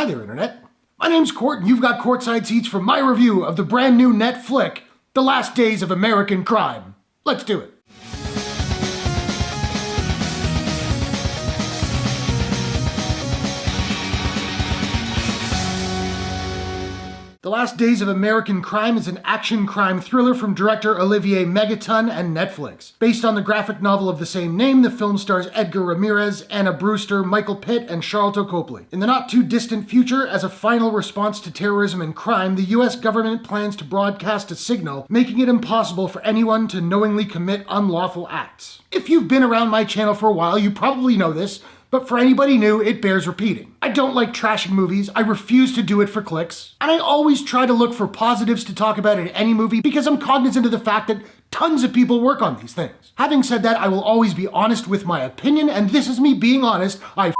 Hi there, Internet. My name's Court, and you've got courtside seats for my review of the brand new Netflix, The Last Days of American Crime. Let's do it. The Last Days of American Crime is an action crime thriller from director Olivier Megaton and Netflix. Based on the graphic novel of the same name, the film stars Edgar Ramirez, Brewster, Michael Pitt, and Sharlto Copley. In the not-too-distant future, as a final response to terrorism and crime, the US government plans to broadcast a signal, making it impossible for anyone to knowingly commit unlawful acts. If you've been around my channel for a while, you probably know this, but for anybody new, it bears repeating. I don't like trashing movies, I refuse to do it for clicks, and I always try to look for positives to talk about in any movie because I'm cognizant of the fact that tons of people work on these things. Having said that, I will always be honest with my opinion, and this is me being honest, I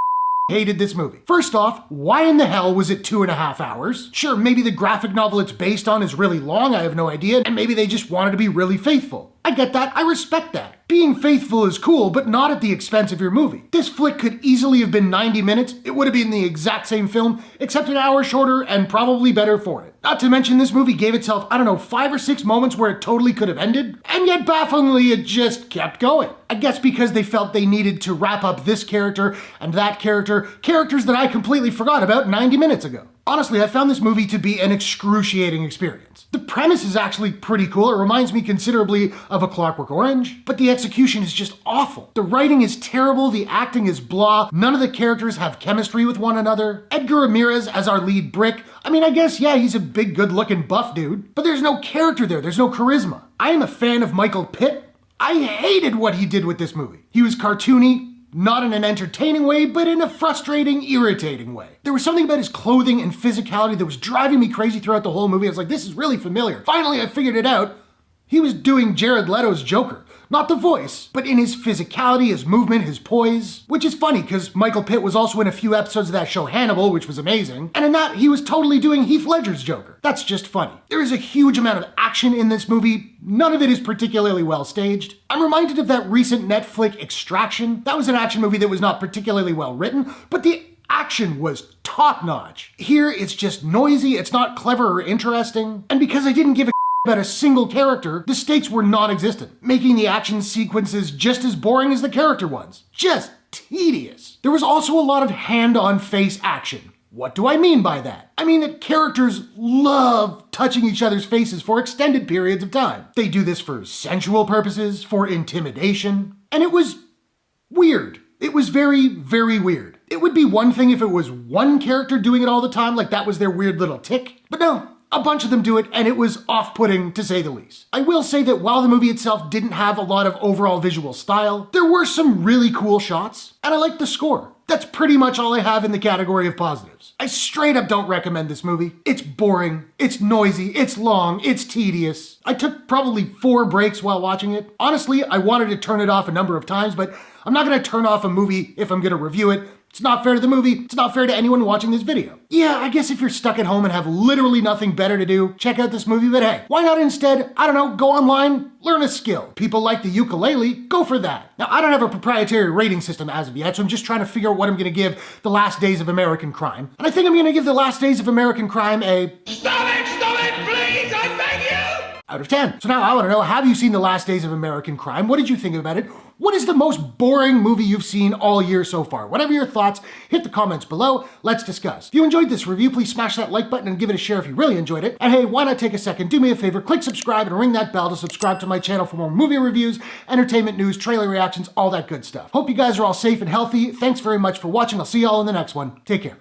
hated this movie. First off, why in the hell was it 2.5 hours? Sure, maybe the graphic novel it's based on is really long, I have no idea, and maybe they just wanted to be really faithful. I get that, I respect that. Being faithful is cool, but not at the expense of your movie. This flick could easily have been 90 minutes, it would have been the exact same film, except an hour shorter and probably better for it. Not to mention this movie gave itself, 5 or 6 moments where it totally could have ended, and yet bafflingly it just kept going. I guess because they felt they needed to wrap up this character and that character, characters that I completely forgot about 90 minutes ago. Honestly, I found this movie to be an excruciating experience. The premise is actually pretty cool, it reminds me considerably of A Clockwork Orange, but the execution is just awful. The writing is terrible, the acting is blah, none of the characters have chemistry with one another. Edgar Ramirez as our lead Brick, I guess, yeah, he's a big good-looking buff dude, but there's no character there, there's no charisma. I am a fan of Michael Pitt. I hated what he did with this movie. He was cartoony, not in an entertaining way, but in a frustrating, irritating way. There was something about his clothing and physicality that was driving me crazy throughout the whole movie. I was like, this is really familiar. Finally, I figured it out. He was doing Jared Leto's Joker. Not the voice, but in his physicality, his movement, his poise. Which is funny, because Michael Pitt was also in a few episodes of that show Hannibal, which was amazing. And in that, he was totally doing Heath Ledger's Joker. That's just funny. There is a huge amount of action in this movie. None of it is particularly well staged. I'm reminded of that recent Netflix Extraction. That was an action movie that was not particularly well written, but the action was top-notch. Here, it's just noisy, it's not clever or interesting. And because I didn't give a about a single character, the stakes were non-existent, making the action sequences just as boring as the character ones. Just tedious. There was also a lot of hand-on-face action. What do I mean by that? I mean that characters love touching each other's faces for extended periods of time. They do this for sensual purposes, for intimidation, and it was weird. It was very, very weird. It would be one thing if it was one character doing it all the time, like that was their weird little tick, but no. A bunch of them do it, and it was off-putting, to say the least. I will say that while the movie itself didn't have a lot of overall visual style, there were some really cool shots, and I liked the score. That's pretty much all I have in the category of positives. I straight up don't recommend this movie. It's boring, it's noisy, it's long, it's tedious. I took probably 4 breaks while watching it. Honestly, I wanted to turn it off a number of times, but I'm not gonna turn off a movie if I'm gonna review it. It's not fair to the movie, it's not fair to anyone watching this video. Yeah, I guess if you're stuck at home and have literally nothing better to do, check out this movie, but hey, why not instead, go online, learn a skill. People like the ukulele, go for that. Now, I don't have a proprietary rating system as of yet, so I'm just trying to figure out what I'm gonna give The Last Days of American Crime. And I think I'm gonna give The Last Days of American Crime a Stop it, please, I beg you! Out of 10. So now I wanna know, have you seen The Last Days of American Crime? What did you think about it? What is the most boring movie you've seen all year so far? Whatever your thoughts, hit the comments below, let's discuss. If you enjoyed this review, please smash that like button and give it a share if you really enjoyed it. And hey, why not take a second, do me a favor, click subscribe and ring that bell to subscribe to my channel for more movie reviews, entertainment news, trailer reactions, all that good stuff. Hope you guys are all safe and healthy. Thanks very much for watching. I'll see y'all in the next one. Take care.